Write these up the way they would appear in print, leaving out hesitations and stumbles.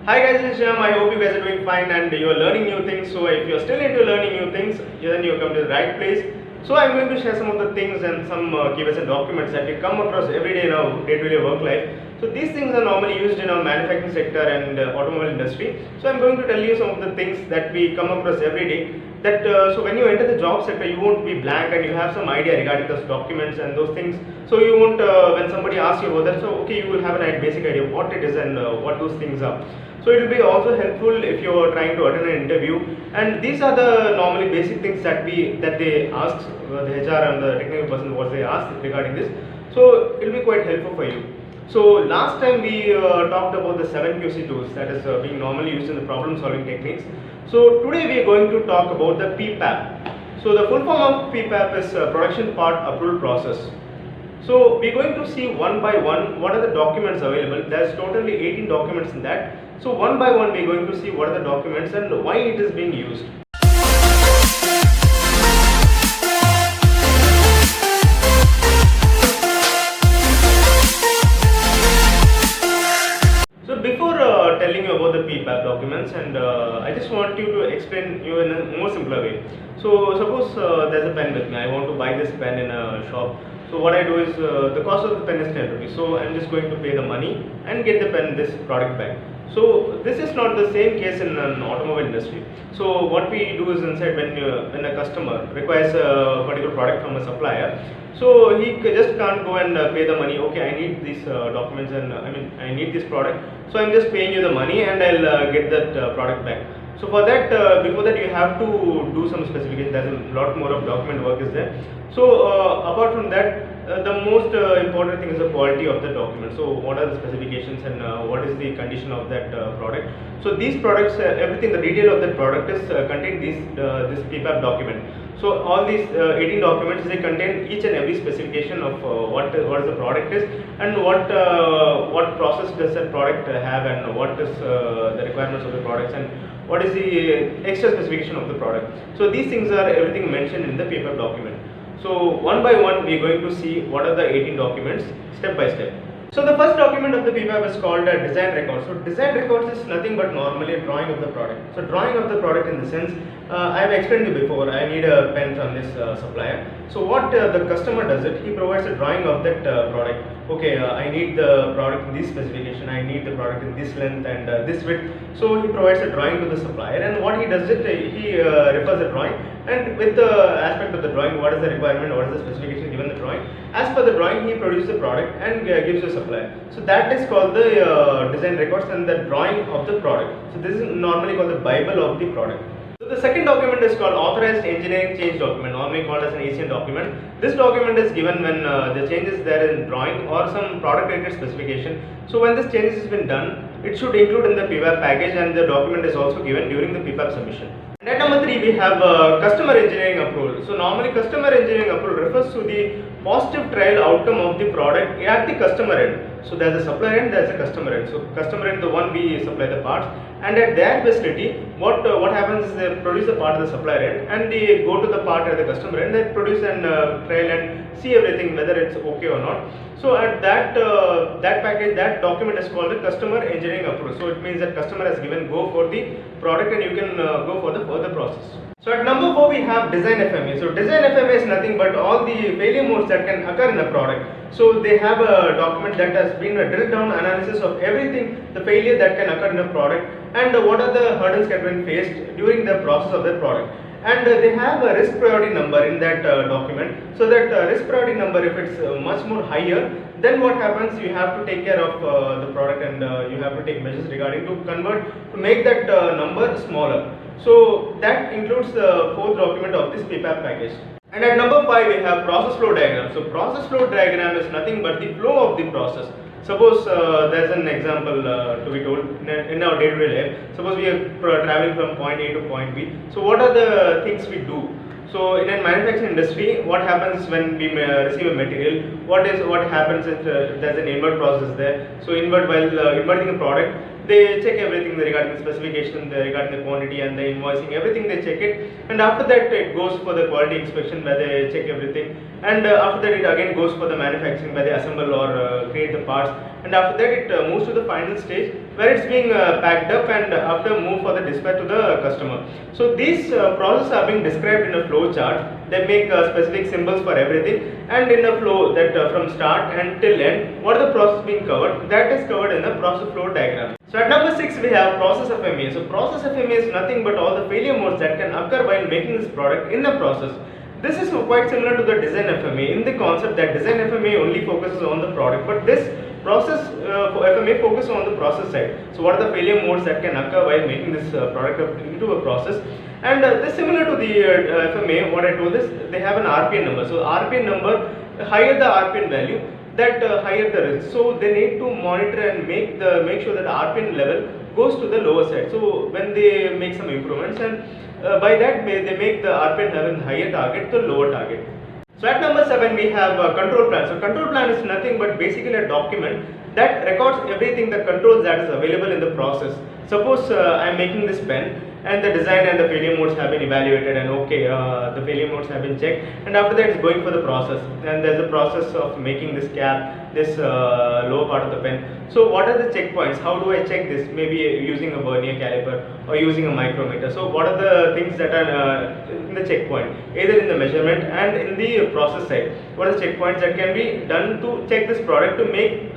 Hi guys, this is Shyam. I hope you guys are doing fine and you are learning new things. So if you are still into learning new things, then you come to the right place. So I'm going to share some of the things and some keywords and documents that we come across every day in our day-to-day work life. So these things are normally used in our manufacturing sector and automobile industry. So I'm going to tell you some of the things that we come across every day. That so when you enter the job sector, you won't be blank and you have some idea regarding those documents and those things. So you won't when somebody asks you about that. So okay, you will have a basic idea of what it is and what those things are. So it will be also helpful if you are trying to attend an interview, and these are the normally basic things that they ask the HR and the technical person what they ask regarding this. So it will be quite helpful for you. So last time we talked about the 7QC tools that is being normally used in the problem solving techniques. So today we are going to talk about the PPAP. So the full form of PPAP is Production Part Approval Process. So we are going to see one by one what are the documents available. There is totally 18 documents in that. So one by one we are going to see what are the documents and why it is being used. So before telling you about the PPAP documents, and I just want you to explain you in a more simpler way. So suppose there's a pen with me. I want to buy this pen in a shop. So what I do is the cost of the pen is 10 rupees. So I'm just going to pay the money and get the pen, this product back. So this is not the same case in an automobile industry. So what we do is inside when a customer requires a particular product from a supplier, so he just can't go and pay the money. Okay, I need these documents and I need this product. So I'm just paying you the money and I'll get that product back. So for that, before that you have to do some specification. There's a lot more of document work is there. So apart from that, the most important thing is the quality of the document. So what are the specifications and what is the condition of that product. So these products, everything, the detail of that product is contained this PPAP document. So all these 18 documents, they contain each and every specification of what is the product is and what process does that product have and what is the requirements of the products and what is the extra specification of the product. So these things are everything mentioned in the PPAP document. So one by one we are going to see what are the 18 documents step by step. So the first document of the PPAP is called a design record. So design records is nothing but normally a drawing of the product. So drawing of the product in the sense, I have explained to you before, I need a pen from this supplier. So what the customer does it, he provides a drawing of that product. Okay, I need the product in this specification, I need the product in this length and this width. So he provides a drawing to the supplier, and what he does it, he refers the drawing, and with the aspect of the drawing, what is the requirement, what is the specification given the drawing. As per the drawing, he produces the product and gives the supplier. So that is called the design records and the drawing of the product. So this is normally called the Bible of the product. So the second document is called Authorized Engineering Change Document, normally called as an ACN document. This document is given when the change is there in drawing or some product related specification. So when this change has been done, it should include in the PPAP package, and the document is also given during the PPAP submission. And at number 3 we have customer engineering approval. So normally customer engineering approval refers to the positive trial outcome of the product at the customer end. So there's a supplier end, there's a customer end. So customer end, the one we supply the parts, and at their facility, what happens is they produce the part at the supplier end, and they go to the part at the customer end, they produce and trial and see everything whether it's okay or not. So at that package, that document is called the customer engineering approval. So it means that customer has given go for the product and you can go for the further process. So at number 4 we have design FMA. So design FMA is nothing but all the failure modes that can occur in a product. So they have a document that has been a drill down analysis of everything, the failure that can occur in a product, and what are the hurdles that have been faced during the process of that product. And they have a risk priority number in that document. So that risk priority number, if it's much more higher, then what happens, you have to take care of the product and you have to take measures regarding to convert, to make that number smaller. So that includes the 4th document of this PPAP package. And at number 5 we have process flow diagram. So process flow diagram is nothing but the flow of the process. Suppose there's an example to be told in our day-to-day life. Suppose we are traveling from point A to point B. So what are the things we do? So in a manufacturing industry, what happens when we receive a material? What happens if there's an invert process there? So while inverting the product, they check everything regarding the specification, regarding the quantity and the invoicing, everything they check it, and after that it goes for the quality inspection where they check everything, and after that it again goes for the manufacturing where they assemble or create the parts, and after that it moves to the final stage where it's being packed up and after move for the dispatch to the customer. So these processes are being described in a flow chart. They make specific symbols for everything, and in a flow that from start and till end, what are the process being covered, that is covered in the process flow diagram. So at number 6 we have process FMEA. So process FMEA is nothing but all the failure modes that can occur while making this product in the process. This is quite similar to the design FMEA in the concept that design FMEA only focuses on the product, but this process FMEA focuses on the process side. So what are the failure modes that can occur while making this product into a process? And this similar to the FMEA, what I told is they have an RPN number. So RPN number, higher the RPN value, that higher the risk. So they need to monitor and make sure that RPN level goes to the lower side. So when they make some improvements, and by that they make the RPN having higher target to lower target. So at number 7 we have a control plan. So control plan is nothing but basically a document that records everything, the controls that is available in the process. Suppose I am making this pen and the design and the failure modes have been evaluated, and okay, the failure modes have been checked, and after that it's going for the process, and there's a process of making this cap, this lower part of the pen. So what are the checkpoints? How do I check this? Maybe using a vernier caliper or using a micrometer. So what are the things that are in the checkpoint, either in the measurement and in the process side? What are the checkpoints that can be done to check this product to make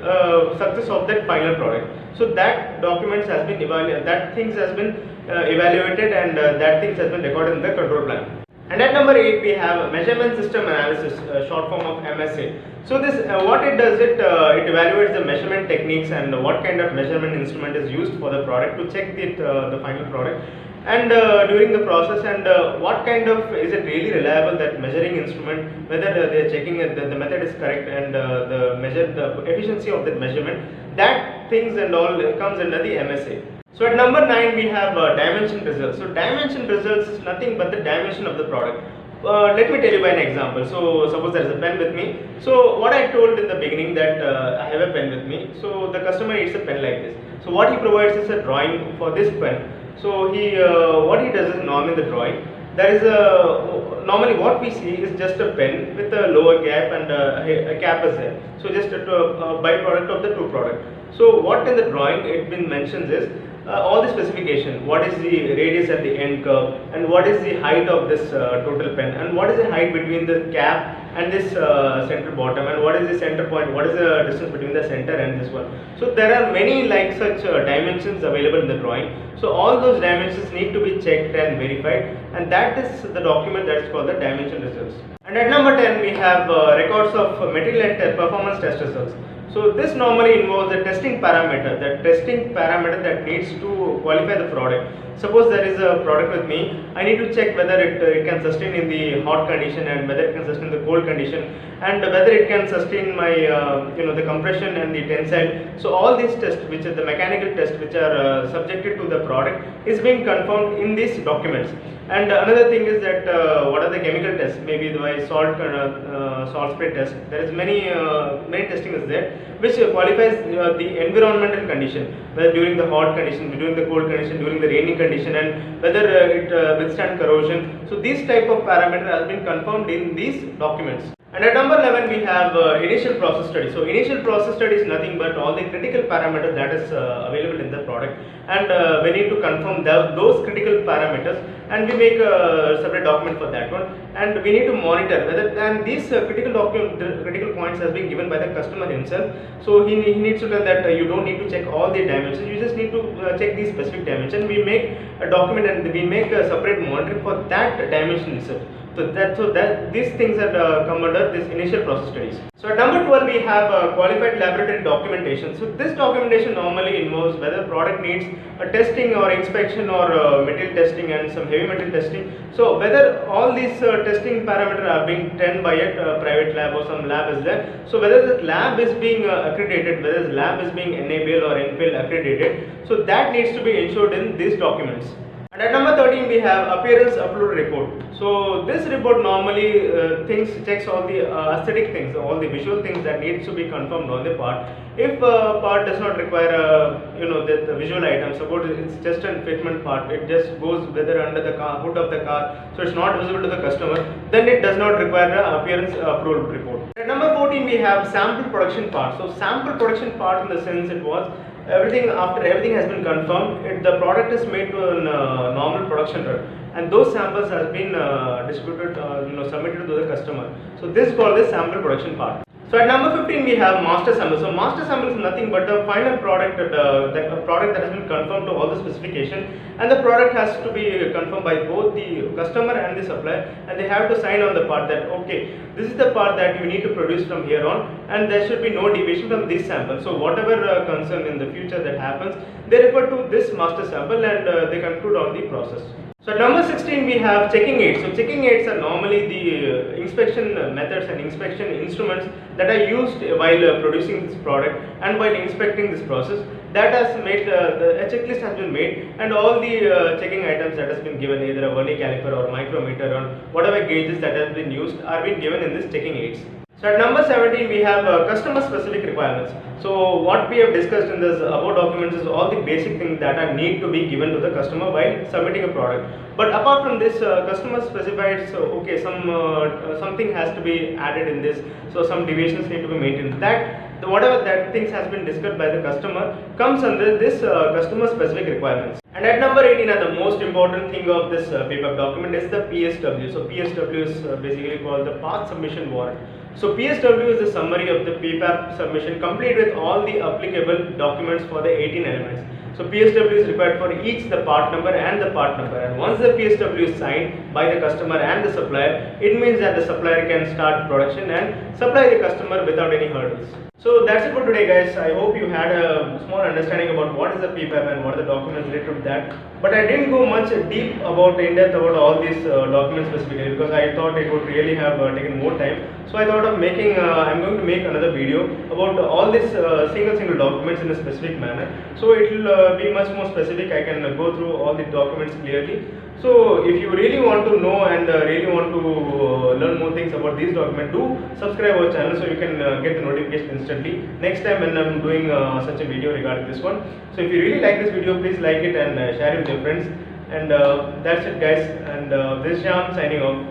success of that final product? So that documents has been evaluated, that things has been evaluated, and that things has been recorded in the control plan. And at number 8 we have measurement system analysis, short form of MSA. So this what it does, it evaluates the measurement techniques and what kind of measurement instrument is used for the product to check the final product, and during the process, and what kind of, is it really reliable, that measuring instrument, whether they are checking that the method is correct, and the efficiency of that measurement, that things and all comes under the MSA. So at number 9 we have dimension results. So dimension results is nothing but the dimension of the product. Let me tell you by an example. So suppose there is a pen with me. So what I told in the beginning, that I have a pen with me. So the customer needs a pen like this. So what he provides is a drawing for this pen. So what he does is, normally the drawing, there is normally what we see is just a pen with a lower cap and a cap is there. So just a byproduct of the two product. So what in the drawing it been mentions is all the specification, what is the radius at the end curve, and what is the height of this total pen, and what is the height between the cap and this center bottom, and what is the center point, what is the distance between the center and this one. So there are many like such dimensions available in the drawing. So all those dimensions need to be checked and verified, and that is the document that is called the dimension results. And at number 10 we have records of material and performance test results. So this normally involves a testing parameter, that needs to qualify the product. Suppose there is a product with me, I need to check whether it can sustain in the hot condition, and whether it can sustain the cold condition, and whether it can sustain my the compression and the tensile. So all these tests, which are the mechanical tests which are subjected to the product, is being confirmed in these documents. And another thing is that what are the chemical tests, maybe the salt spray test. There is many testing is there which qualifies the environmental condition, whether during the hot condition, during the cold condition, during the rainy condition, and whether it withstand corrosion. So these type of parameters have been confirmed in these documents. And at number 11 we have initial process study. So initial process study is nothing but all the critical parameters that is available in the product, and we need to confirm those critical parameters, and we make a separate document for that one, and we need to monitor whether these critical points has been given by the customer himself. So he needs to tell that you don't need to check all the dimensions, you just need to check these specific dimensions. We make a document and we make a separate monitoring for that dimension itself. So that these things are come under this initial process studies. So at number 12 we have qualified laboratory documentation. So this documentation normally involves whether product needs a testing or inspection or material testing and some heavy metal testing. So whether all these testing parameters are being done by a private lab or some lab is there. So whether the lab is being accredited, whether the lab is being NABL or NPL accredited. So that needs to be ensured in these documents. And at number 13 we have appearance upload report. So this report normally checks all the aesthetic things, all the visual things that needs to be confirmed on the part. If a part does not require the visual item, suppose it's just a fitment part, it just goes whether under the hood of the car, so it's not visible to the customer, then it does not require an appearance upload report. At number 14 we have sample production part. So sample production part in the sense it was after everything has been confirmed, the product is made to a normal production run, and those samples has been distributed, submitted to the customer. So this is called the sample production part. So at number 15 we have master sample. So master sample is nothing but the final product, product that has been confirmed to all the specification, and the product has to be confirmed by both the customer and the supplier, and they have to sign on the part that okay, this is the part that you need to produce from here on, and there should be no deviation from this sample. So whatever concern in the future that happens, they refer to this master sample, and they conclude on the process. So at number 16 we have checking aids. So checking aids are normally the inspection methods and inspection instruments that are used while producing this product and while inspecting this process. That has made, a checklist has been made, and all the checking items that has been given, either a vernier caliper or micrometer or whatever gauges that have been used are being given in this checking aids. So at number 17 we have customer specific requirements. So what we have discussed in this about documents is all the basic things that are need to be given to the customer while submitting a product. But apart from this, customer specifies okay, something has to be added in this, so some deviations need to be maintained. That whatever that things has been discussed by the customer comes under this customer specific requirements. And at number 18, the most important thing of this PPAP document is the PSW. So PSW is basically called the Part Submission Warrant. So PSW is the summary of the PPAP submission complete with all the applicable documents for the 18 elements. So PSW is required for each the part number and the part number, and once the PSW is signed by the customer and the supplier, it means that the supplier can start production and supply the customer without any hurdles. So that's it for today guys. I hope you had a small understanding about what is the PPAP and what are the documents related to that. But I didn't go much deep about in depth about all these documents specifically, because I thought it would really have taken more time. So I thought of making, I'm going to make another video about all these single documents in a specific manner. So it will be much more specific. I can go through all the documents clearly. So if you really want to know and really want to learn more things about these documents, do subscribe our channel so you can get the notification instantly next time when I'm doing such a video regarding this one. So if you really like this video, please like it and share it with your friends. And that's it guys, and this is Shyam signing off.